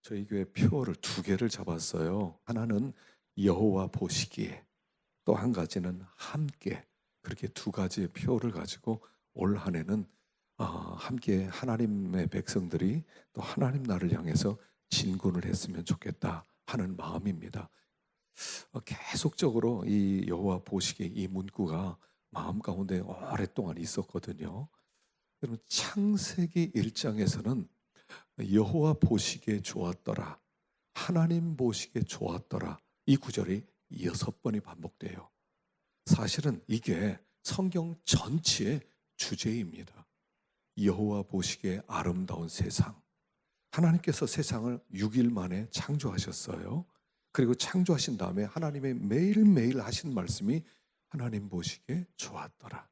저희 교회 표를 두 개를 잡았어요. 하나는 여호와 보시기에, 또 한 가지는 함께. 그렇게 두 가지의 표를 가지고 올 한 해는 함께 하나님의 백성들이 또 하나님 나라를 향해서 진군을 했으면 좋겠다 하는 마음입니다. 계속적으로 이 여호와 보시기에 이 문구가 마음 가운데 오랫동안 있었거든요. 여러분, 창세기 1장에서는 여호와 보시기에 좋았더라, 하나님 보시기에 좋았더라, 이 구절이 6번이 반복돼요. 사실은 이게 성경 전체의 주제입니다. 여호와 보시기에 아름다운 세상. 하나님께서 세상을 6일 만에 창조하셨어요. 그리고 창조하신 다음에 하나님의 매일매일 하신 말씀이 하나님 보시기에 좋았더라,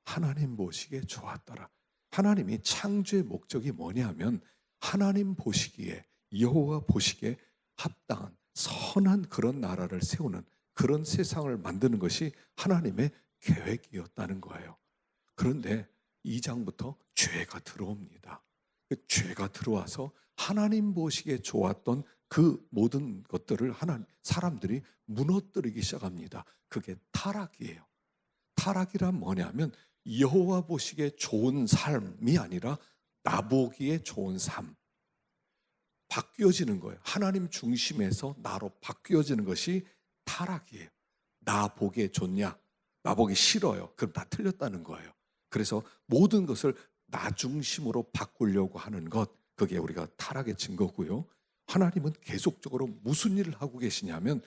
하나님 보시기에 좋았더라. 하나님이 창조의 목적이 뭐냐면 하나님 보시기에, 여호와 보시기에 합당한 선한 그런 나라를 세우는, 그런 세상을 만드는 것이 하나님의 계획이었다는 거예요. 그런데 2장부터 죄가 들어옵니다. 그 죄가 들어와서 하나님 보시기에 좋았던 그 모든 것들을 사람들이 무너뜨리기 시작합니다. 그게 타락이에요. 타락이란 뭐냐면 여호와 보시기에 좋은 삶이 아니라 나보기에 좋은 삶, 바뀌어지는 거예요. 하나님 중심에서 나로 바뀌어지는 것이 타락이에요. 나 보기에 좋냐? 나 보기 싫어요. 그럼 다 틀렸다는 거예요. 그래서 모든 것을 나 중심으로 바꾸려고 하는 것, 그게 우리가 타락의 증거고요. 하나님은 계속적으로 무슨 일을 하고 계시냐면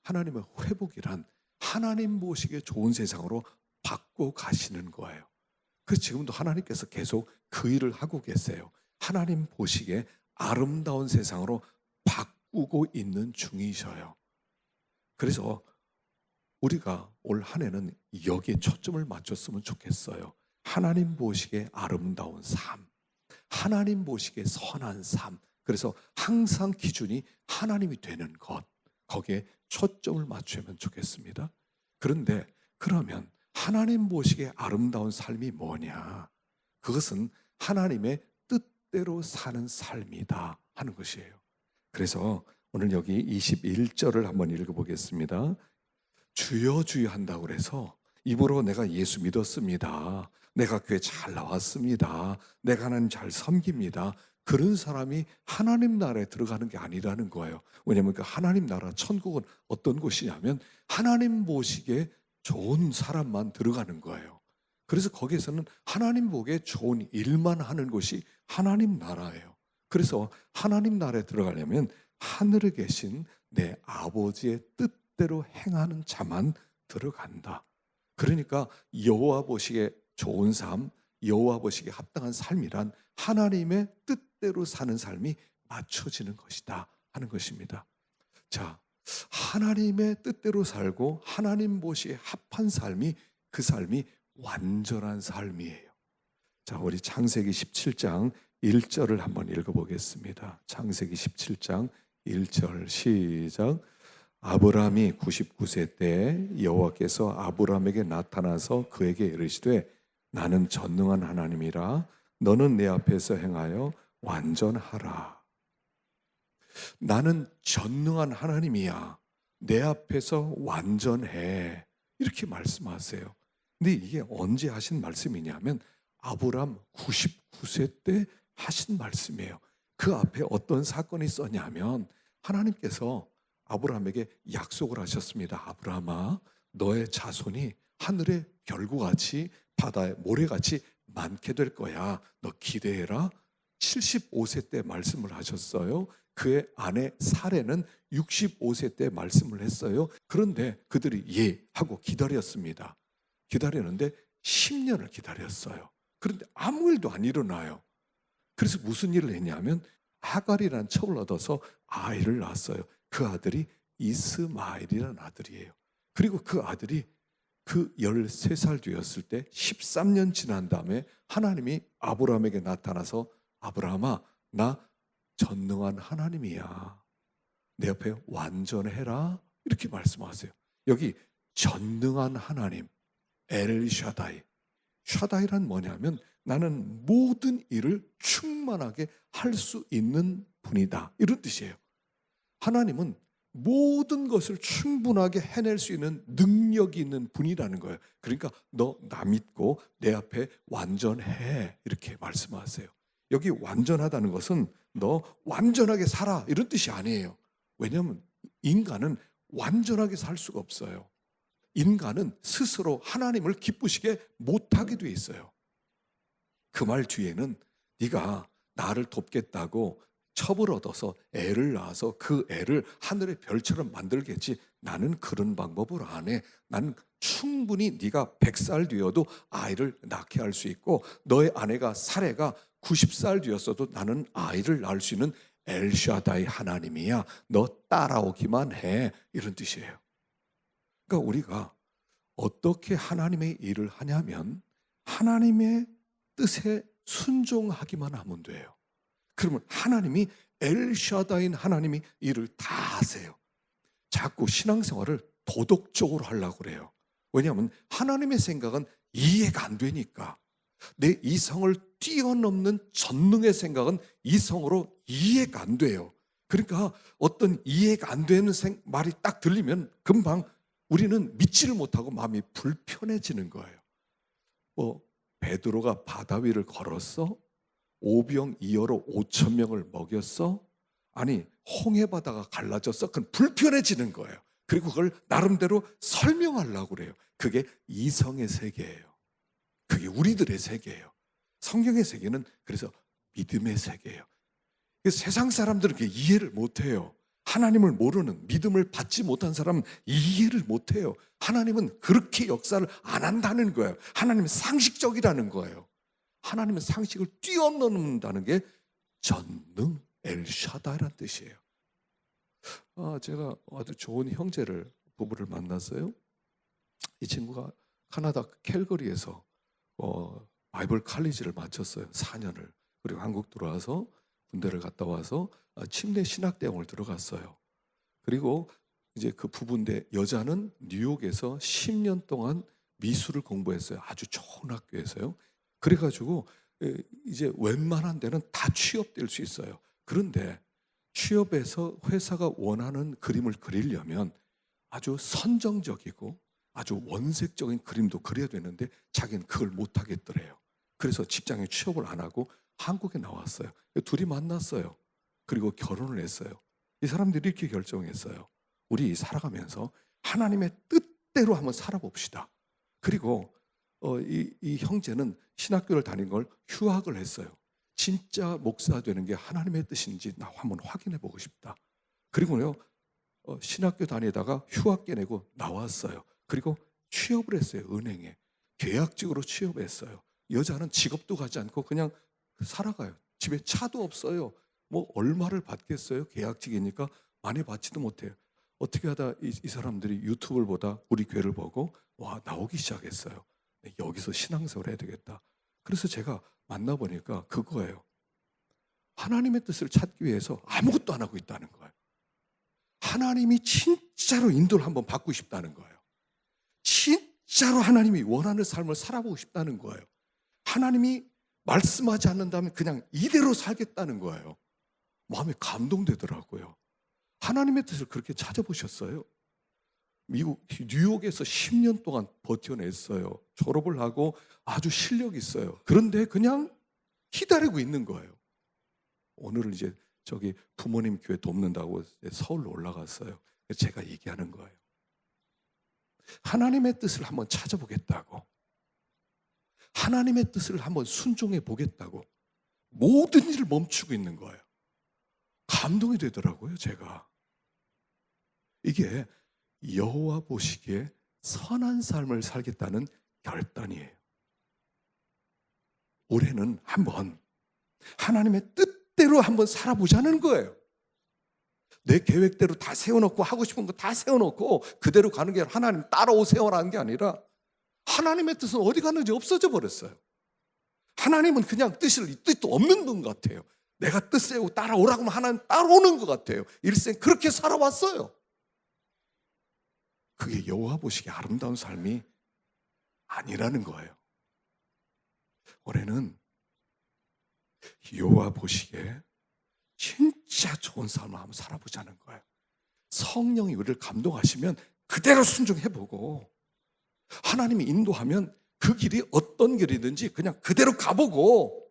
하나님의 회복이란 하나님 보시기에 좋은 세상으로 바꿔 가시는 거예요. 그래서 지금도 하나님께서 계속 그 일을 하고 계세요. 하나님 보시기에 아름다운 세상으로 바꾸고 있는 중이셔요. 그래서 우리가 올 한 해는 여기에 초점을 맞췄으면 좋겠어요. 하나님 보시기에 아름다운 삶, 하나님 보시기에 선한 삶. 그래서 항상 기준이 하나님이 되는 것, 거기에 초점을 맞추면 좋겠습니다. 그런데 그러면 하나님 보시기에 아름다운 삶이 뭐냐? 그것은 하나님의 뜻대로 사는 삶이다 하는 것이에요. 그래서 오늘 여기 21절을 한번 읽어보겠습니다. 주여 주여 한다고 그래서 입으로 내가 예수 믿었습니다, 내가 교회 잘 나왔습니다, 내가 하나님 잘 섬깁니다, 그런 사람이 하나님 나라에 들어가는 게 아니라는 거예요. 왜냐하면 그 하나님 나라 천국은 어떤 곳이냐면 하나님 보시기에 좋은 사람만 들어가는 거예요. 그래서 거기에서는 하나님 보기에 좋은 일만 하는 곳이 하나님 나라예요. 그래서 하나님 나라에 들어가려면 하늘에 계신 내 아버지의 뜻대로 행하는 자만 들어간다. 그러니까 여호와 보시기에 좋은 삶, 여호와 보시기에 합당한 삶이란 하나님의 뜻대로 사는 삶이 맞춰지는 것이다 하는 것입니다. 자, 하나님의 뜻대로 살고 하나님 보시기에 합한 삶이, 그 삶이 완전한 삶이에요. 자, 우리 창세기 17장 1절을 한번 읽어보겠습니다. 창세기 17장 1절 시작. 아브라함이 99세 때 여호와께서 아브라함에게 나타나서 그에게 이르시되 나는 전능한 하나님이라 너는 내 앞에서 행하여 완전하라. 나는 전능한 하나님이야, 내 앞에서 완전해, 이렇게 말씀하세요. 근데 이게 언제 하신 말씀이냐면 아브라함 99세 때 하신 말씀이에요. 그 앞에 어떤 사건이 있었냐면 하나님께서 아브라함에게 약속을 하셨습니다. 아브라함아, 너의 자손이 하늘의 별과 같이 바다의 모래같이 많게 될 거야, 너 기대해라. 75세 때 말씀을 하셨어요. 그의 아내 사레는 65세 때 말씀을 했어요. 그런데 그들이 예 하고 기다렸습니다. 기다렸는데 10년을 기다렸어요. 그런데 아무 일도 안 일어나요. 그래서 무슨 일을 했냐면 하갈이라는 첩을 얻어서 아이를 낳았어요. 그 아들이 이스마엘이라는 아들이에요. 그리고 그 아들이 그 13살 되었을 때 13년 지난 다음에 하나님이 아브라함에게 나타나서 아브라함아, 나 전능한 하나님이야, 내 옆에 완전해라, 이렇게 말씀하세요. 여기 전능한 하나님, 엘샤다이. 샤다이란 뭐냐면 나는 모든 일을 충만하게 할 수 있는 분이다, 이런 뜻이에요. 하나님은 모든 것을 충분하게 해낼 수 있는 능력이 있는 분이라는 거예요. 그러니까 너 나 믿고 내 앞에 완전해, 이렇게 말씀하세요. 여기 완전하다는 것은 너 완전하게 살아, 이런 뜻이 아니에요. 왜냐하면 인간은 완전하게 살 수가 없어요. 인간은 스스로 하나님을 기쁘시게 못하게 돼 있어요. 그 말 뒤에는 네가 나를 돕겠다고 첩을 얻어서 애를 낳아서 그 애를 하늘의 별처럼 만들겠지, 나는 그런 방법을 안 해. 나는 충분히 네가 100살 되어도 아이를 낳게 할 수 있고, 너의 아내가 사레가 90살 되었어도 나는 아이를 낳을 수 있는 엘샤다이 하나님이야. 너 따라오기만 해, 이런 뜻이에요. 그러니까 우리가 어떻게 하나님의 일을 하냐면 하나님의 뜻에 순종하기만 하면 돼요. 그러면 하나님이 엘샤다인 하나님이 일을 다 하세요. 자꾸 신앙생활을 도덕적으로 하려고 그래요. 왜냐하면 하나님의 생각은 이해가 안 되니까. 내 이성을 뛰어넘는 전능의 생각은 이성으로 이해가 안 돼요. 그러니까 어떤 이해가 안 되는 말이 딱 들리면 금방 우리는 믿지를 못하고 마음이 불편해지는 거예요. 베드로가 바다 위를 걸었어? 오병이어로 5천 명을 먹였어? 아니, 홍해 바다가 갈라졌어? 그건 불편해지는 거예요. 그리고 그걸 나름대로 설명하려고 그래요. 그게 이성의 세계예요. 그게 우리들의 세계예요. 성경의 세계는 그래서 믿음의 세계예요. 세상 사람들은 그게 이해를 못해요. 하나님을 모르는, 믿음을 받지 못한 사람은 이해를 못해요. 하나님은 그렇게 역사를 안 한다는 거예요. 하나님은 상식적이라는 거예요. 하나님은 상식을 뛰어넘는다는 게 전능 엘샤다이라는 뜻이에요. 제가 아주 좋은 부부를 만났어요. 이 친구가 카나다 캘거리에서 바이블 칼리지를 마쳤어요. 4년을. 그리고 한국 들어와서 군대를 갔다 와서 침례 신학대학을 들어갔어요. 그리고 이제 그 부부인데 여자는 뉴욕에서 10년 동안 미술을 공부했어요. 아주 좋은 학교에서요. 그래가지고 이제 웬만한 데는 다 취업될 수 있어요. 그런데 취업해서 회사가 원하는 그림을 그리려면 아주 선정적이고 아주 원색적인 그림도 그려야 되는데 자기는 그걸 못하겠더래요. 그래서 직장에 취업을 안 하고 한국에 나왔어요. 둘이 만났어요. 그리고 결혼을 했어요. 이 사람들이 이렇게 결정했어요. 우리 살아가면서 하나님의 뜻대로 한번 살아봅시다. 그리고 이 형제는 신학교를 다닌 걸 휴학을 했어요. 진짜 목사 되는 게 하나님의 뜻인지 나 한번 확인해 보고 싶다. 그리고요, 신학교 다니다가 휴학계 내고 나왔어요. 그리고 취업을 했어요. 은행에 계약직으로 취업했어요. 여자는 직업도 가지 않고 그냥 살아가요. 집에 차도 없어요. 뭐 얼마를 받겠어요? 계약직이니까 많이 받지도 못해요. 어떻게 하다 이 사람들이 유튜브를 보다 우리 교회를 보고 와, 나오기 시작했어요. 여기서 신앙생활을 해야 되겠다. 그래서 제가 만나보니까 그거예요. 하나님의 뜻을 찾기 위해서 아무것도 안 하고 있다는 거예요. 하나님이 진짜로 인도를 한번 받고 싶다는 거예요. 진짜로 하나님이 원하는 삶을 살아보고 싶다는 거예요. 하나님이 말씀하지 않는다면 그냥 이대로 살겠다는 거예요. 마음이 감동되더라고요. 하나님의 뜻을 그렇게 찾아보셨어요? 미국 뉴욕에서 10년 동안 버텨냈어요. 졸업을 하고 아주 실력이 있어요. 그런데 그냥 기다리고 있는 거예요. 오늘은 이제 저기 부모님 교회 돕는다고 서울로 올라갔어요. 제가 얘기하는 거예요. 하나님의 뜻을 한번 찾아보겠다고, 하나님의 뜻을 한번 순종해 보겠다고 모든 일을 멈추고 있는 거예요. 감동이 되더라고요. 제가 이게 여호와 보시기에 선한 삶을 살겠다는 결단이에요. 올해는 한번 하나님의 뜻대로 한번 살아보자는 거예요. 내 계획대로 다 세워놓고 하고 싶은 거 다 세워놓고 그대로 가는 게 하나님 따라오세요라는 게 아니라 하나님의 뜻은 어디 갔는지 없어져 버렸어요. 하나님은 그냥 뜻도 없는 분 같아요. 내가 뜻 세우고 따라오라고 하면 하나님 따라오는 것 같아요. 일생 그렇게 살아왔어요. 그게 여호와 보시기에 아름다운 삶이 아니라는 거예요. 올해는 여호와 보시기에 진짜 좋은 삶을 한번 살아보자는 거예요. 성령이 우리를 감동하시면 그대로 순종해보고, 하나님이 인도하면 그 길이 어떤 길이든지 그냥 그대로 가보고,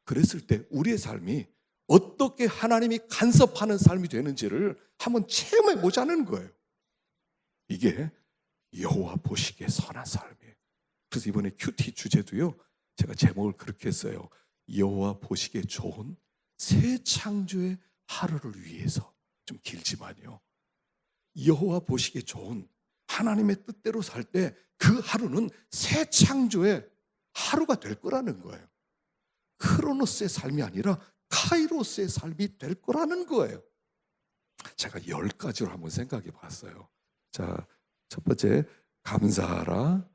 그랬을 때 우리의 삶이 어떻게 하나님이 간섭하는 삶이 되는지를 한번 체험해 보자는 거예요. 이게 여호와 보시기에 선한 삶이에요. 그래서 이번에 큐티 주제도요, 제가 제목을 그렇게 했어요. 여호와 보시기에 좋은 새 창조의 하루를 위해서. 좀 길지만요, 여호와 보시기에 좋은 하나님의 뜻대로 살 때 그 하루는 새 창조의 하루가 될 거라는 거예요. 크로노스의 삶이 아니라 카이로스의 삶이 될 거라는 거예요. 제가 10가지로 한번 생각해 봤어요. 자, 첫 번째, 감사하라.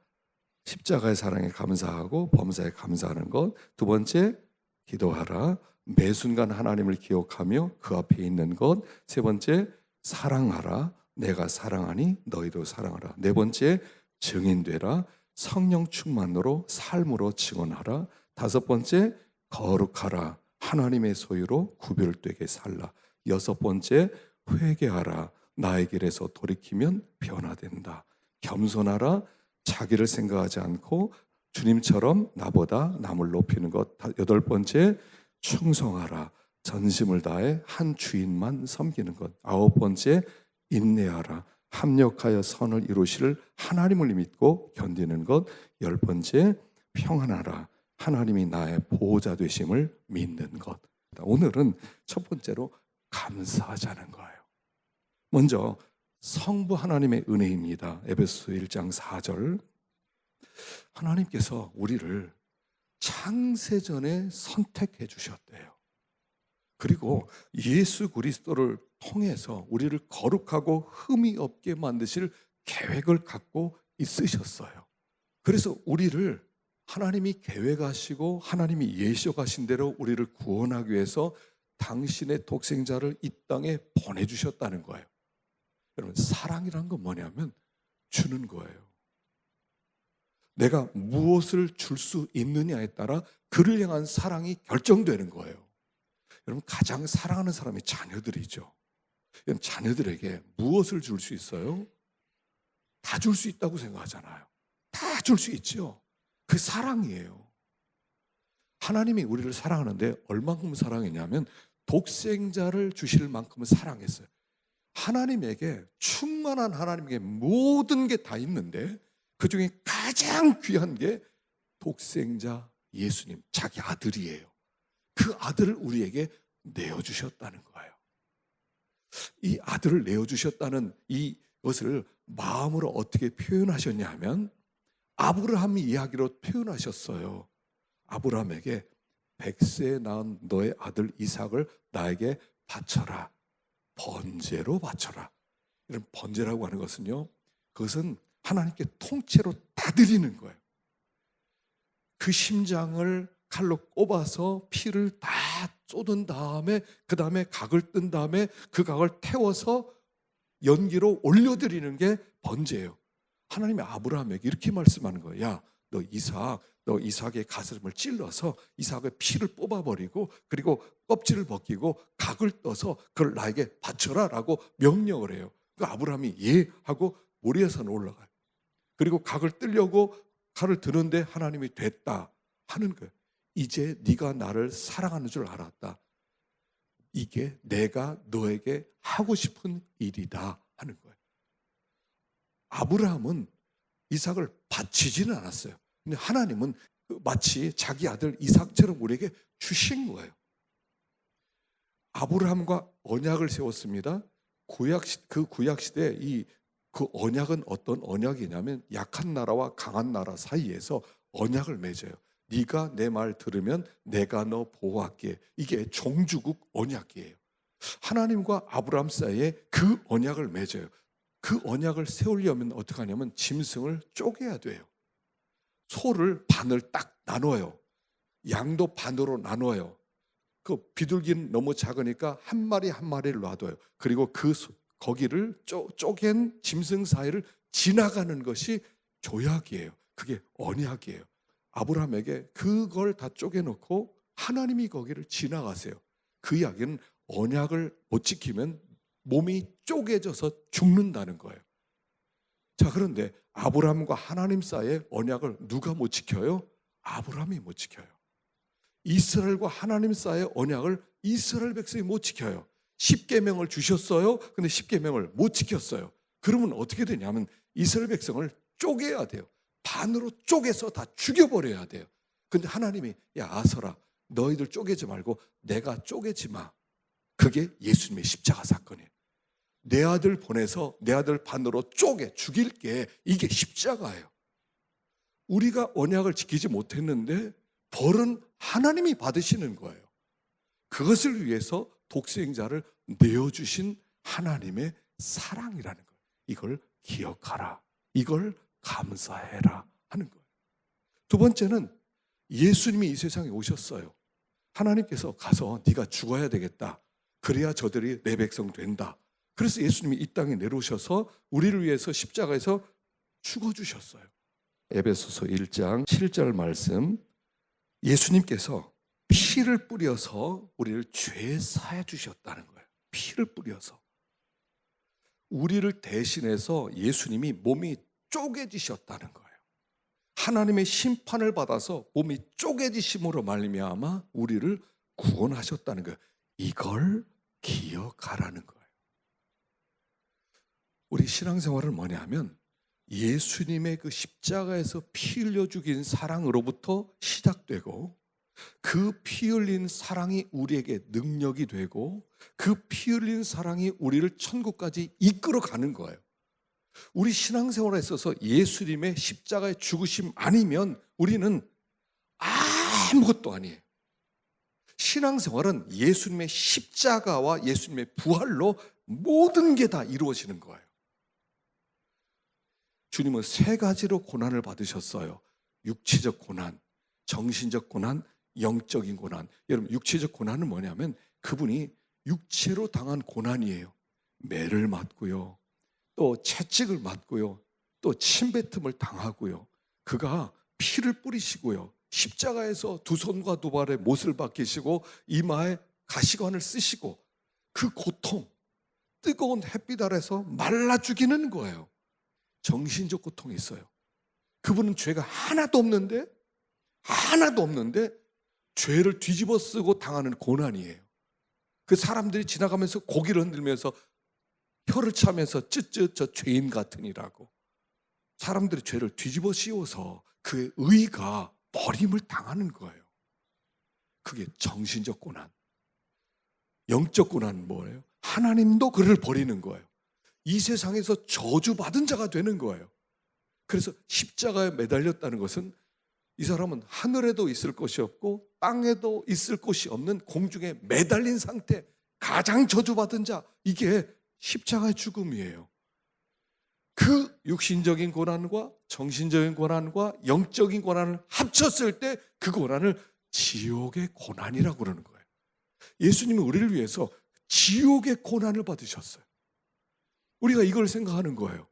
십자가의 사랑에 감사하고 범사에 감사하는 것. 두 번째, 기도하라. 매 순간 하나님을 기억하며 그 앞에 있는 것. 세 번째, 사랑하라. 내가 사랑하니 너희도 사랑하라. 네 번째, 증인되라. 성령 충만으로 삶으로 증언하라. 다섯 번째, 거룩하라. 하나님의 소유로 구별되게 살라. 여섯 번째, 회개하라. 나의 길에서 돌이키면 변화된다. 겸손하라. 자기를 생각하지 않고 주님처럼 나보다 남을 높이는 것. 여덟 번째, 충성하라. 전심을 다해 한 주인만 섬기는 것. 아홉 번째, 인내하라. 합력하여 선을 이루실 하나님을 믿고 견디는 것. 열 번째, 평안하라. 하나님이 나의 보호자 되심을 믿는 것. 오늘은 첫 번째로 감사하자는 거예요. 먼저 성부 하나님의 은혜입니다. 에베소 1장 4절. 하나님께서 우리를 창세전에 선택해 주셨대요. 그리고 예수 그리스도를 통해서 우리를 거룩하고 흠이 없게 만드실 계획을 갖고 있으셨어요. 그래서 우리를 하나님이 계획하시고 하나님이 예정하신 대로 우리를 구원하기 위해서 당신의 독생자를 이 땅에 보내주셨다는 거예요. 여러분, 사랑이란 건 뭐냐면 주는 거예요. 내가 무엇을 줄 수 있느냐에 따라 그를 향한 사랑이 결정되는 거예요. 여러분, 가장 사랑하는 사람이 자녀들이죠. 자녀들에게 무엇을 줄 수 있어요? 다 줄 수 있다고 생각하잖아요. 다 줄 수 있죠. 그 사랑이에요. 하나님이 우리를 사랑하는데 얼만큼 사랑했냐면 독생자를 주실 만큼은 사랑했어요. 하나님에게, 충만한 하나님에게 모든 게 다 있는데 그 중에 가장 귀한 게 독생자 예수님, 자기 아들이에요. 그 아들을 우리에게 내어주셨다는 거예요. 이 아들을 내어주셨다는 이것을 마음으로 어떻게 표현하셨냐 하면 아브라함 이야기로 표현하셨어요. 아브라함에게 100세에 낳은 너의 아들 이삭을 나에게 바쳐라. 번제로 바쳐라. 이런 번제라고 하는 것은요, 그것은 하나님께 통째로 다 드리는 거예요. 그 심장을 칼로 꼽아서 피를 다 쏟은 다음에, 그 다음에 각을 뜬 다음에 그 각을 태워서 연기로 올려드리는 게 번제예요. 하나님이 아브라함에게 이렇게 말씀하는 거예요. 야, 너 이삭의 가슴을 찔러서 이삭의 피를 뽑아버리고 그리고 껍질을 벗기고 각을 떠서 그걸 나에게 바쳐라 라고 명령을 해요. 그 아브라함이 예 하고 모리아산에 올라가요. 그리고 각을 뜨려고 칼을 드는데 하나님이 됐다 하는 거예요. 이제 네가 나를 사랑하는 줄 알았다. 이게 내가 너에게 하고 싶은 일이다 하는 거예요. 아브라함은 이삭을 바치지는 않았어요. 근데 하나님은 마치 자기 아들 이삭처럼 우리에게 주신 거예요. 아브라함과 언약을 세웠습니다. 그 구약 시대에 그 언약은 어떤 언약이냐면 약한 나라와 강한 나라 사이에서 언약을 맺어요. 네가 내 말 들으면 내가 너 보호할게. 이게 종주국 언약이에요. 하나님과 아브라함 사이에 그 언약을 맺어요. 그 언약을 세우려면 어떻게 하냐면 짐승을 쪼개야 돼요. 소를 반을 딱 나눠요. 양도 반으로 나눠요. 그 비둘기는 너무 작으니까 한 마리 한 마리를 놔둬요. 그리고 거기를 쪼갠 짐승 사이를 지나가는 것이 조약이에요. 그게 언약이에요. 아브라함에게 그걸 다 쪼개놓고 하나님이 거기를 지나가세요. 그 이야기는 언약을 못 지키면 몸이 쪼개져서 죽는다는 거예요. 자, 그런데 아브라함과 하나님 사이의 언약을 누가 못 지켜요? 아브라함이 못 지켜요. 이스라엘과 하나님 사이의 언약을 이스라엘 백성이 못 지켜요. 십계명을 주셨어요. 근데 십계명을 못 지켰어요. 그러면 어떻게 되냐면 이스라엘 백성을 쪼개야 돼요. 반으로 쪼개서 다 죽여버려야 돼요. 근데 하나님이 야 아서라 너희들 쪼개지 말고 내가 쪼개지 마. 그게 예수님의 십자가 사건이에요. 내 아들 보내서 내 아들 반으로 쪼개 죽일게. 이게 십자가예요. 우리가 언약을 지키지 못했는데 벌은 하나님이 받으시는 거예요. 그것을 위해서 독생자를 내어주신 하나님의 사랑이라는 거예요. 이걸 기억하라. 이걸 감사해라 하는 거예요. 두 번째는 예수님이 이 세상에 오셨어요. 하나님께서 가서 네가 죽어야 되겠다. 그래야 저들이 내 백성 된다. 그래서 예수님이 이 땅에 내려오셔서 우리를 위해서 십자가에서 죽어주셨어요. 에베소서 1장 7절 말씀, 예수님께서 피를 뿌려서 우리를 죄 사해 주셨다는 거예요. 피를 뿌려서 우리를 대신해서 예수님이 몸이 쪼개지셨다는 거예요. 하나님의 심판을 받아서 몸이 쪼개지심으로 말미암아 우리를 구원하셨다는 거예요. 이걸 기억하라는 거예요. 우리 신앙생활은 뭐냐면 예수님의 그 십자가에서 피 흘려 죽인 사랑으로부터 시작되고 그 피 흘린 사랑이 우리에게 능력이 되고 그 피 흘린 사랑이 우리를 천국까지 이끌어가는 거예요. 우리 신앙생활에 있어서 예수님의 십자가의 죽으심 아니면 우리는 아무것도 아니에요. 신앙생활은 예수님의 십자가와 예수님의 부활로 모든 게 다 이루어지는 거예요. 주님은 세 가지로 고난을 받으셨어요. 육체적 고난, 정신적 고난, 영적인 고난. 여러분, 육체적 고난은 뭐냐면 그분이 육체로 당한 고난이에요. 매를 맞고요, 또 채찍을 맞고요, 또 침뱉음을 당하고요. 그가 피를 뿌리시고요, 십자가에서 두 손과 두 발에 못을 박히시고 이마에 가시관을 쓰시고 그 고통, 뜨거운 햇빛 아래서 말라 죽이는 거예요. 정신적 고통이 있어요. 그분은 죄가 하나도 없는데 죄를 뒤집어 쓰고 당하는 고난이에요. 그 사람들이 지나가면서 고개를 흔들면서 혀를 차면서 쯧쯧 저 죄인 같으니라고 사람들이 죄를 뒤집어 씌워서 그의 의가 버림을 당하는 거예요. 그게 정신적 고난. 영적 고난은 뭐예요? 하나님도 그를 버리는 거예요. 이 세상에서 저주받은 자가 되는 거예요. 그래서 십자가에 매달렸다는 것은 이 사람은 하늘에도 있을 것이 없고 땅에도 있을 곳이 없는 공중에 매달린 상태, 가장 저주받은 자, 이게 십자가의 죽음이에요. 그 육신적인 고난과 정신적인 고난과 영적인 고난을 합쳤을 때 그 고난을 지옥의 고난이라고 그러는 거예요. 예수님은 우리를 위해서 지옥의 고난을 받으셨어요. 우리가 이걸 생각하는 거예요.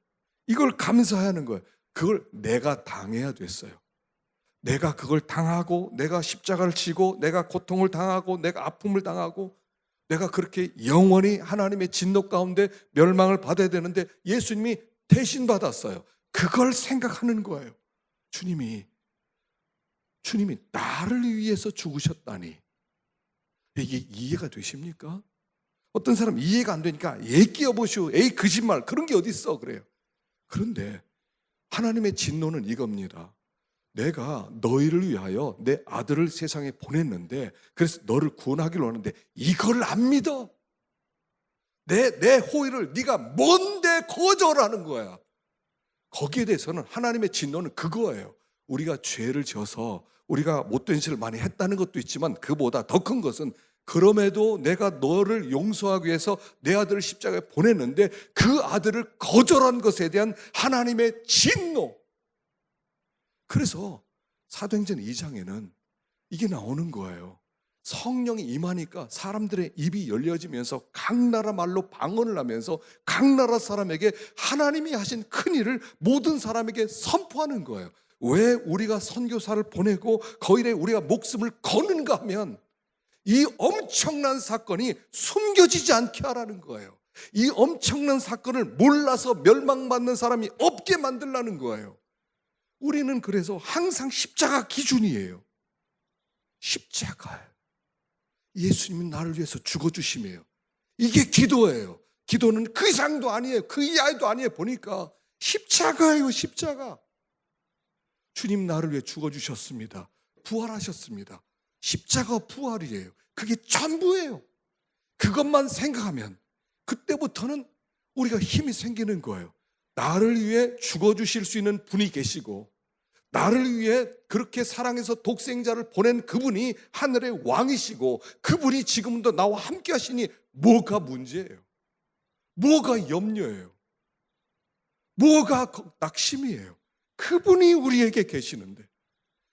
이걸 감사하는 거예요. 그걸 내가 당해야 됐어요. 내가 그걸 당하고 내가 십자가를 지고 내가 고통을 당하고 내가 아픔을 당하고 내가 그렇게 영원히 하나님의 진노 가운데 멸망을 받아야 되는데 예수님이 대신 받았어요. 그걸 생각하는 거예요. 주님이 나를 위해서 죽으셨다니. 이게 이해가 되십니까? 어떤 사람 이해가 안 되니까 에이 끼어보시오, 에이 거짓말, 그런 게 어디 있어 그래요. 그런데 하나님의 진노는 이겁니다. 내가 너희를 위하여 내 아들을 세상에 보냈는데 그래서 너를 구원하기로 하는데 이걸 안 믿어. 내 호의를 네가 뭔데 거절하는 거야. 거기에 대해서는 하나님의 진노는 그거예요. 우리가 죄를 지어서 우리가 못된 짓을 많이 했다는 것도 있지만 그보다 더 큰 것은 그럼에도 내가 너를 용서하기 위해서 내 아들을 십자가에 보냈는데 그 아들을 거절한 것에 대한 하나님의 진노. 그래서 사도행전 2장에는 이게 나오는 거예요. 성령이 임하니까 사람들의 입이 열려지면서 각 나라 말로 방언을 하면서 각 나라 사람에게 하나님이 하신 큰 일을 모든 사람에게 선포하는 거예요. 왜 우리가 선교사를 보내고 거일에 우리가 목숨을 거는가 하면 이 엄청난 사건이 숨겨지지 않게 하라는 거예요. 이 엄청난 사건을 몰라서 멸망받는 사람이 없게 만들라는 거예요. 우리는 그래서 항상 십자가 기준이에요. 십자가예요. 예수님이 나를 위해서 죽어주심이에요. 이게 기도예요. 기도는 그 이상도 아니에요. 그 이하도 아니에요. 보니까 십자가예요. 십자가. 주님 나를 위해 죽어주셨습니다. 부활하셨습니다. 십자가 부활이에요. 그게 전부예요. 그것만 생각하면 그때부터는 우리가 힘이 생기는 거예요. 나를 위해 죽어주실 수 있는 분이 계시고, 나를 위해 그렇게 사랑해서 독생자를 보낸 그분이 하늘의 왕이시고, 그분이 지금도 나와 함께 하시니 뭐가 문제예요? 뭐가 염려예요? 뭐가 낙심이에요? 그분이 우리에게 계시는데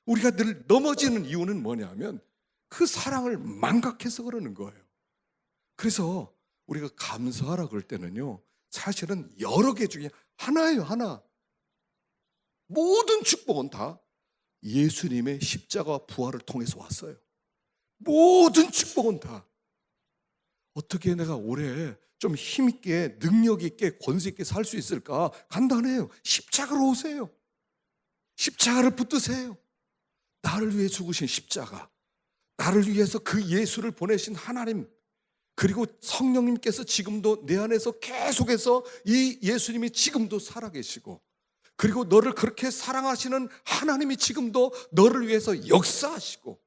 우리가 늘 넘어지는 이유는 뭐냐면 그 사랑을 망각해서 그러는 거예요. 그래서 우리가 감사하라 그럴 때는요, 사실은 여러 개 중에 하나예요. 하나. 모든 축복은 다 예수님의 십자가 부활을 통해서 왔어요. 모든 축복은 다. 어떻게 내가 올해 좀 힘있게, 능력있게, 권세있게 살 수 있을까? 간단해요. 십자가로 오세요. 십자가를 붙드세요. 나를 위해 죽으신 십자가, 나를 위해서 그 예수를 보내신 하나님, 그리고 성령님께서 지금도 내 안에서 계속해서 이 예수님이 지금도 살아계시고, 그리고 너를 그렇게 사랑하시는 하나님이 지금도 너를 위해서 역사하시고,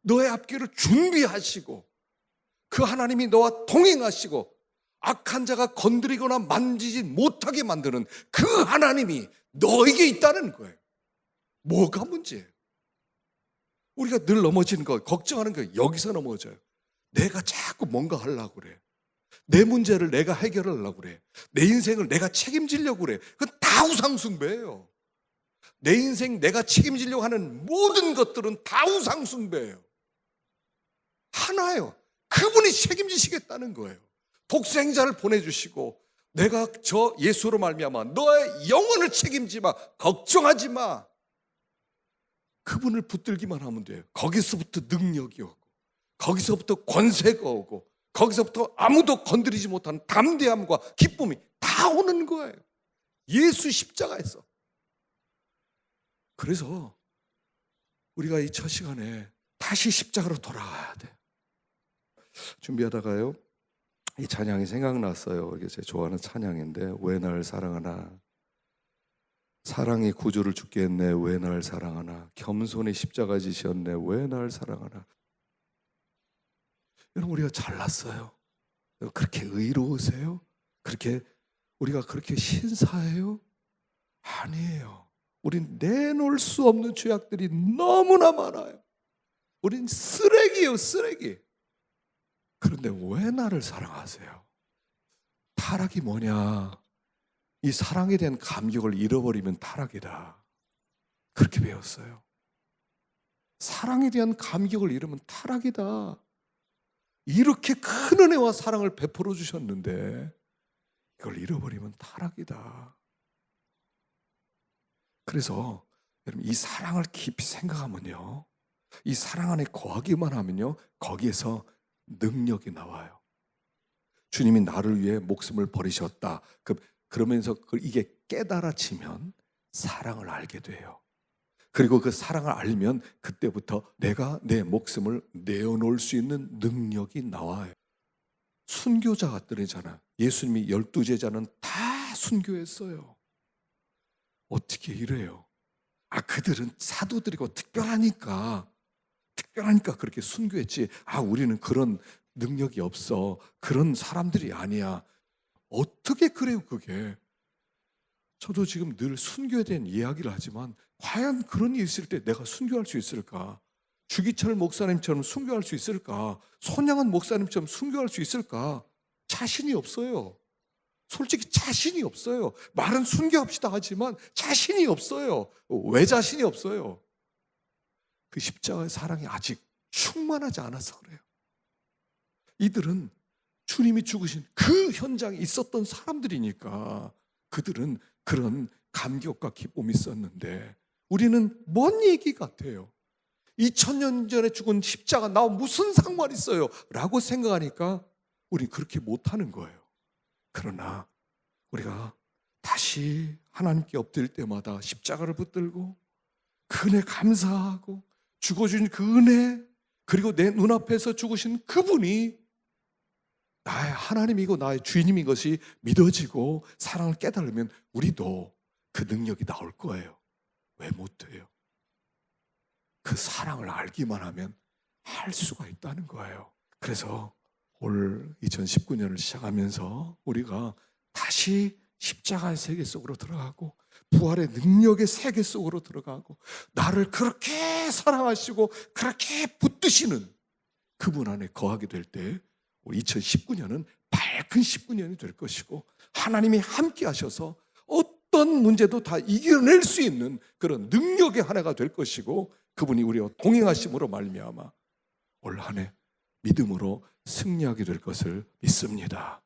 너의 앞길을 준비하시고, 그 하나님이 너와 동행하시고, 악한 자가 건드리거나 만지지 못하게 만드는 그 하나님이 너에게 있다는 거예요. 뭐가 문제예요? 우리가 늘 넘어지는 거, 걱정하는 거, 여기서 넘어져요. 내가 자꾸 뭔가 하려고 그래. 내 문제를 내가 해결하려고 그래. 내 인생을 내가 책임지려고 그래. 그건 다 우상숭배예요. 내 인생 내가 책임지려고 하는 모든 것들은 다 우상숭배예요. 하나예요. 그분이 책임지시겠다는 거예요. 독생자를 보내주시고, 내가 저 예수로 말미암아 너의 영혼을 책임지 마, 걱정하지 마. 그분을 붙들기만 하면 돼요. 거기서부터 능력이 오고, 거기서부터 권세가 오고, 거기서부터 아무도 건드리지 못하는 담대함과 기쁨이 다 오는 거예요. 예수 십자가에서. 그래서 우리가 이 첫 시간에 다시 십자가로 돌아가야 돼. 준비하다가요, 이 찬양이 생각났어요. 이게 제 좋아하는 찬양인데, 왜 날 사랑하나, 사랑이 구주를 죽게 했네, 왜 날 사랑하나, 겸손히 십자가 지셨네, 왜 날 사랑하나. 여러분, 우리가 잘났어요? 그렇게 의로우세요? 그렇게 우리가 그렇게 신사해요? 아니에요. 우린 내놓을 수 없는 죄악들이 너무나 많아요. 우린 쓰레기예요, 쓰레기. 그런데 왜 나를 사랑하세요? 타락이 뭐냐? 이 사랑에 대한 감격을 잃어버리면 타락이다. 그렇게 배웠어요. 사랑에 대한 감격을 잃으면 타락이다. 이렇게 큰 은혜와 사랑을 베풀어 주셨는데 이걸 잃어버리면 타락이다. 그래서 여러분, 이 사랑을 깊이 생각하면요, 이 사랑 안에 거하기만 하면요, 거기에서 능력이 나와요. 주님이 나를 위해 목숨을 버리셨다. 그러면서 이게 깨달아지면 사랑을 알게 돼요. 그리고 그 사랑을 알면 그때부터 내가 내 목숨을 내어놓을 수 있는 능력이 나와요. 순교자들이잖아. 예수님이 12제자는 다 순교했어요. 어떻게 이래요? 그들은 사도들이고 특별하니까 그렇게 순교했지. 우리는 그런 능력이 없어. 그런 사람들이 아니야. 어떻게 그래요, 그게? 저도 지금 늘 순교에 대한 이야기를 하지만 과연 그런 일이 있을 때 내가 순교할 수 있을까? 주기철 목사님처럼 순교할 수 있을까? 손양은 목사님처럼 순교할 수 있을까? 자신이 없어요. 솔직히 자신이 없어요. 말은 순교합시다 하지만 자신이 없어요. 왜 자신이 없어요? 그 십자가의 사랑이 아직 충만하지 않아서 그래요. 이들은 주님이 죽으신 그 현장에 있었던 사람들이니까 그들은 그런 감격과 기쁨이 있었는데 우리는 먼 얘기 같아요. 2000년 전에 죽은 십자가 나와 무슨 상관 있어요? 라고 생각하니까 우린 그렇게 못하는 거예요. 그러나 우리가 다시 하나님께 엎드릴 때마다 십자가를 붙들고 그 은혜 감사하고 죽어준 그 은혜, 그리고 내 눈앞에서 죽으신 그분이 나의 하나님이고 나의 주인인 것이 믿어지고 사랑을 깨달으면 우리도 그 능력이 나올 거예요. 왜 못해요? 그 사랑을 알기만 하면 할 수가 있다는 거예요. 그래서 올 2019년을 시작하면서 우리가 다시 십자가의 세계 속으로 들어가고 부활의 능력의 세계 속으로 들어가고 나를 그렇게 사랑하시고 그렇게 붙드시는 그분 안에 거하게 될 때 우리 2019년은 밝은 19년이 될 것이고 하나님이 함께 하셔서 어떤 문제도 다 이겨낼 수 있는 그런 능력의 한 해가 될 것이고 그분이 우리와 동행하심으로 말미암아 올 한 해 믿음으로 승리하게 될 것을 믿습니다.